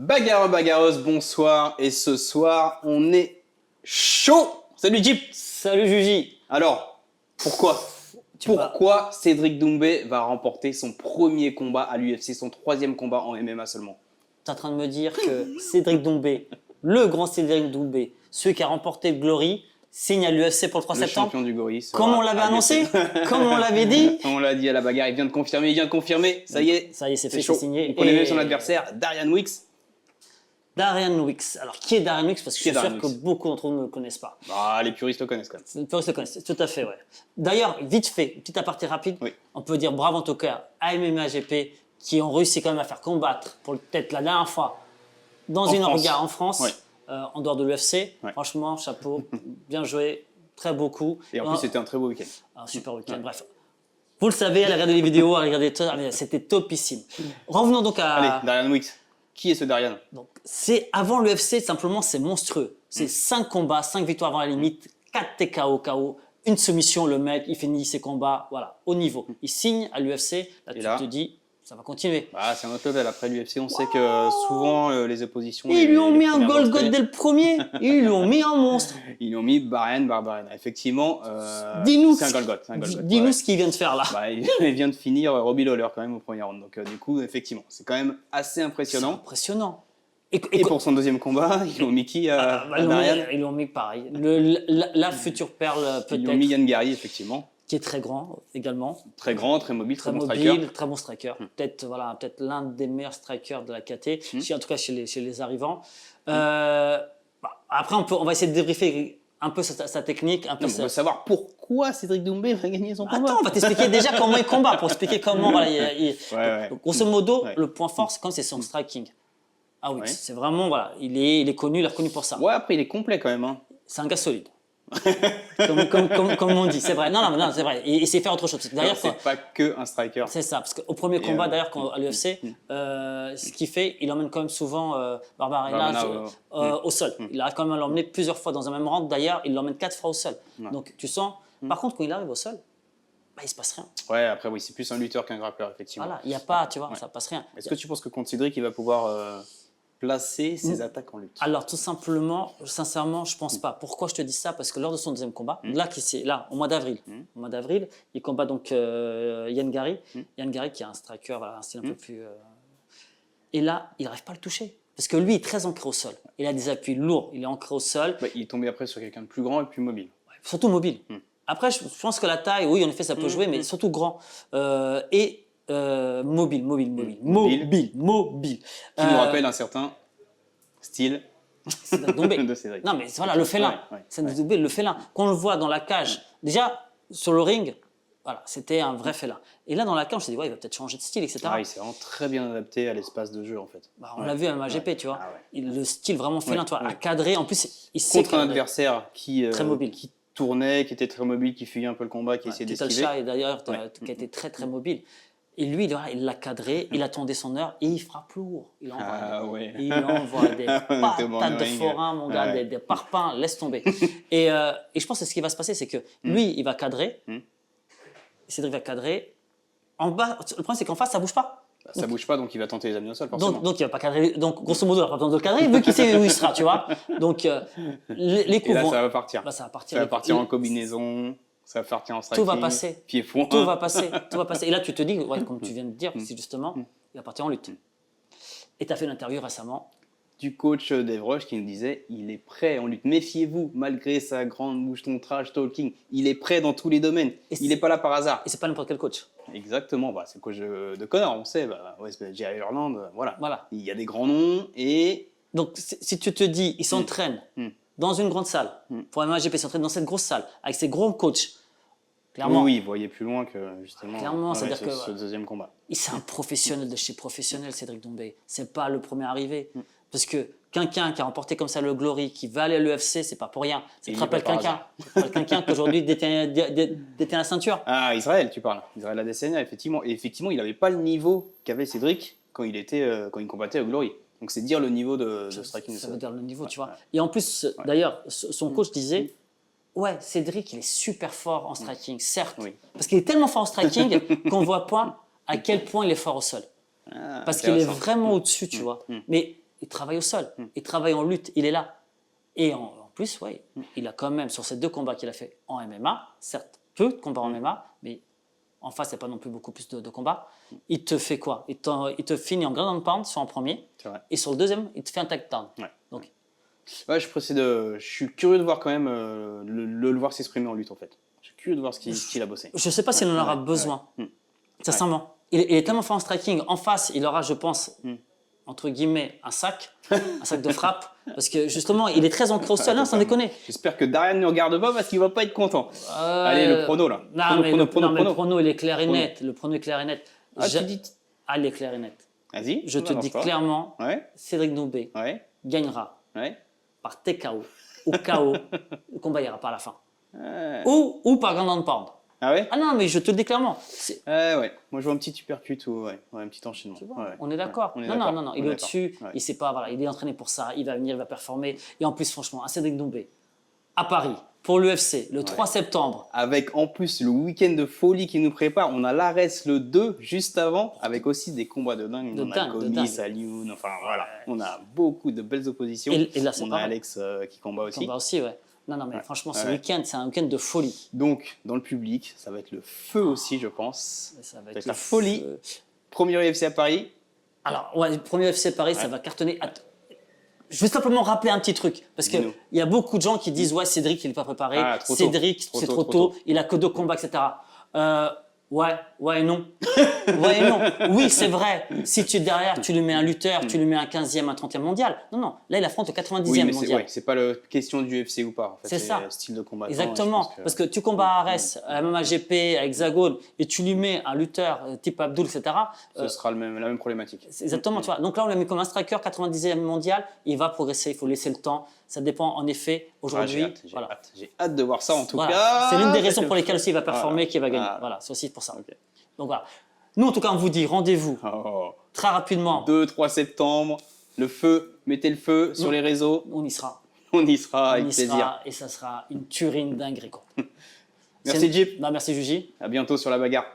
Bagarreurs, bagarreuses, bonsoir. Et ce soir, on est chaud. Salut Jeep. Salut Juji. Alors, pourquoi Cédric Doumbé va remporter son premier combat à l'UFC, son troisième combat en MMA seulement? Tu es en train de me dire que Cédric Doumbé, le grand Cédric Doumbé, celui qui a remporté le Glory, signe à l'UFC pour le 3 Le septembre. champion du Glory. Comme on l'avait annoncé, comme on l'avait dit. On l'a dit à la bagarre, il vient de confirmer, Ça y est, c'est fait, chaud. c'est signé. On connaît même son adversaire, Darian Wicks. Darian Wicks. Alors, qui est Darian Wicks? Parce que je suis sûr Wicks que beaucoup d'entre vous ne le connaissent pas. Ah, les puristes le connaissent quand même. Les puristes le connaissent, tout à fait, ouais. D'ailleurs, vite fait, une petite aparté rapide, oui. On peut dire bravo en tout cas à MMA AGP qui ont réussi quand même à faire combattre pour peut-être la dernière fois dans une orga en France, oui. En dehors de l'UFC. Oui. Franchement, chapeau, bien joué, très beau coup. Et en plus, c'était un très beau week-end. Un super week-end, Ouais. bref. Vous le savez, allez regarder les vidéos, allez regarder tout, c'était topissime. Revenons donc à... Allez, Darian Wicks. Qui est ce Darian? Donc, c'est avant l'UFC, simplement, c'est monstrueux. C'est 5 combats, 5 victoires avant la limite, 4 TKO, KO, une soumission, le mec, il finit ses combats, voilà, au niveau. Il signe à l'UFC, là, tu te dis, ça va continuer. Ah, c'est un autre level. Après l'UFC, on sait que souvent, les oppositions... Ils lui ont mis un Golgoth dès le premier, ils lui ont mis un monstre. Ils lui ont mis Barbarena. Effectivement, Dis-nous c'est un Golgoth. Dis-nous ce qu'il vient de faire là. Bah, il vient de finir Robbie Lawler quand même au premier round. Donc du coup, effectivement, c'est quand même assez impressionnant. C'est impressionnant. Et pour son deuxième combat, ils l'ont mis qui à Darian? Ils l'ont mis pareil. La future perle peut-être. Ils l'ont mis Yann Gary, effectivement. Qui est très grand également. Très grand, très mobile, très bon mobile, striker. très bon striker. Peut-être l'un des meilleurs strikers de la KT, en tout cas chez les arrivants. Après, on va essayer de débriefer un peu sa technique. On veut savoir pourquoi Cédric Doumbé va gagner son combat. Attends, on va t'expliquer déjà comment il combat, pour expliquer comment. Voilà, Donc, grosso modo, le point fort, c'est son striking. Ah oui, c'est vraiment, voilà, il est connu, il est reconnu pour ça. Ouais, après, il est complet quand même. Hein. C'est un gars solide. comme on dit, c'est vrai. Non, c'est vrai. Et il sait faire autre chose. D'ailleurs, c'est pas que un striker. C'est ça, parce qu'au premier combat, d'ailleurs, à l'UFC, ce qu'il fait, il emmène quand même souvent Barbarena au sol. Il a quand même l'emmené plusieurs fois dans un même round. D'ailleurs, il l'emmène 4 fois au sol. Donc, tu sens. Par contre, quand il arrive au sol, il se passe rien. Ouais, après, oui, c'est plus un lutteur qu'un grappleur, effectivement. Voilà, il n'y a pas, tu vois, ça passe rien. Est-ce que tu penses que contre Cédric, il va pouvoir placer ses attaques en lutte? Alors, tout simplement, sincèrement, je pense pas. Pourquoi je te dis ça? Parce que lors de son deuxième combat, là, au mois d'avril, il combat donc Yann Gary. Yann Gary qui a un striker, voilà, un style un peu plus... Et là, il n'arrive pas à le toucher. Parce que lui, il est très ancré au sol. Il a des appuis lourds, il est ancré au sol. Il est tombé après sur quelqu'un de plus grand et plus mobile. Ouais, surtout mobile. Après, je pense que la taille, oui, en effet, ça peut jouer, mais surtout grand. Mobile. Qui nous rappelle un certain style de Cédric. Non, mais voilà, le félin. Cédric Doumbé, le félin. Quand on le voit dans la cage, déjà, sur le ring, voilà, c'était un vrai félin. Et là, dans la cage, on s'est dit, il va peut-être changer de style, etc. Ah, il s'est vraiment très bien adapté à l'espace de jeu, en fait. On l'a vu à MAGP, tu vois. Le style vraiment félin, tu vois, à cadrer. En plus, il sait contre un adversaire qui tournait, qui était très mobile, qui fuyait un peu le combat, qui essayait d'esquiver. Title Shy, d'ailleurs, qui a été très, très mobile. Et lui, il l'a cadré, il attendait son heure et il frappe lourd. Il envoie des patates de forain, mon gars, des parpaings, laisse tomber. Et je pense que ce qui va se passer, c'est que lui, il va cadrer, Cédric va cadrer. En bas, le problème, c'est qu'en face, ça ne bouge pas. Ça ne bouge pas, donc il va tenter les amener au sol, forcément. Donc il ne va pas cadrer. Donc, grosso modo, il n'a pas besoin de le cadrer, vu qu'il sait où il sera, tu vois. Donc, les coups et là, ça va partir. Ça va partir. Ça va partir en combinaison. Ça va partir en striking. Tout va passer. Pied-point. Tout va passer. Et là, tu te dis, comme tu viens de dire, c'est justement, il va partir en lutte. Et tu as fait une interview récemment. Du coach Dave Rush qui nous disait il est prêt en lutte. Méfiez-vous, malgré sa grande bouche, ton trash talking. Il est prêt dans tous les domaines. Il n'est pas là par hasard. Et c'est pas n'importe quel coach. Exactement. C'est le coach de Conor, on sait. Jerry Ireland, voilà. Il y a des grands noms et. Donc, si tu te dis, il s'entraîne dans une grande salle, pour un MAGP, il s'entraîne dans cette grosse salle, avec ses grands coachs. Clairement. Oui, il voyait plus loin que justement c'est-à-dire que ce deuxième combat. C'est un professionnel de chez professionnel, Cédric Doumbé. C'est pas le premier arrivé. Parce que quelqu'un qui a remporté comme ça le Glory, qui va aller à l'UFC, c'est pas pour rien. Ça te rappelle quelqu'un qui aujourd'hui détient la ceinture. Ah, Israël, tu parles. Israël Adesanya, effectivement. Et effectivement, il n'avait pas le niveau qu'avait Cédric quand il combattait au Glory. Donc c'est dire le niveau de striking. Ça veut dire le niveau, tu vois. Et en plus, d'ailleurs, son coach disait, ouais, Cédric, il est super fort en striking, certes. Parce qu'il est tellement fort en striking qu'on ne voit pas à quel point il est fort au sol. Parce qu'il est vraiment au-dessus, tu vois. Mais il travaille au sol, il travaille en lutte, il est là. Et en plus, ouais, il a quand même, sur ces 2 combats qu'il a fait en MMA, certes, peu de combats en MMA, mais en face, il n'y a pas non plus beaucoup plus de combats. Il te fait quoi? Il te finit en ground and pound sur un premier, et sur le deuxième, il te fait un takedown. Ouais. Donc, ouais, je suis curieux de voir quand même le voir s'exprimer en lutte, en fait. Je suis curieux de voir ce qu'il a bossé. Je ne sais pas s'il en aura besoin. Sincèrement. Il est tellement fort en striking. En face, il aura, je pense, entre guillemets, un sac de frappe. Parce que justement, il est très ancré au sol, sans déconner. J'espère que Darian ne regarde pas parce qu'il ne va pas être content. Allez, le prono là. Le prono, il est clair et net. Le prono est clair et net. Tu dis... Ah, il est clair et net. Vas-y. Je te dis clairement, Cédric Doumbé gagnera par TKO ou KO. Le combat ira pas à la fin. Ou par ground and pound. Ah ouais? Ah non, mais je te le dis clairement. Ouais. Moi, je vois un petit uppercut ou un petit enchaînement. On est d'accord. Non. Il est au-dessus. Il sait pas. Voilà, il est entraîné pour ça. Il va venir, il va performer. Et en plus, franchement, un Cédric Doumbé à Paris pour l'UFC le 3 septembre. Avec en plus le week-end de folie qui nous prépare. On a l'Ares le 2 juste avant, avec aussi des combats de dingue. On a Gomis, Alioune. Enfin voilà, on a beaucoup de belles oppositions. Et là, on a Alex qui combat aussi. Combat aussi, ouais. Non, mais franchement, ce week-end, c'est un week-end de folie. Donc, dans le public, ça va être le feu aussi, je pense. Ça va être la folie. Premier UFC à Paris. Alors, ouais, premier UFC à Paris, ça va cartonner. Je veux simplement rappeler un petit truc. Parce qu'il y a beaucoup de gens qui disent « Ouais, Cédric, il n'est pas préparé. Cédric, c'est trop tôt. Il a que 2 combats, etc. » Ouais et non. Ouais et non. Oui, c'est vrai. Si derrière, tu lui mets un lutteur, tu lui mets un 15e, un 30e mondial. Non. Là, il affronte le 90e mondial. C'est pas la question du UFC ou pas. En fait, c'est ça. Le style de combattant. Exactement. Parce que tu combats à Arès, à MMAGP, à Hexagone, et tu lui mets un lutteur type Abdul, etc. Ce sera la même problématique. Exactement. Tu vois. Donc là, on l'a mis comme un striker, 90e mondial. Il va progresser. Il faut laisser le temps. Ça dépend en effet aujourd'hui. J'ai hâte de voir ça en tout cas. C'est l'une des raisons pour lesquelles aussi il va performer, qu'il va gagner. Voilà, c'est aussi pour ça. Donc voilà. Nous, en tout cas, on vous dit rendez-vous très rapidement. 2-3 septembre, le feu, mettez le feu sur les réseaux. On y sera. On y sera avec plaisir. Et ça sera une tuerie dingue. Merci Jeep. Merci Juji. À bientôt sur la bagarre.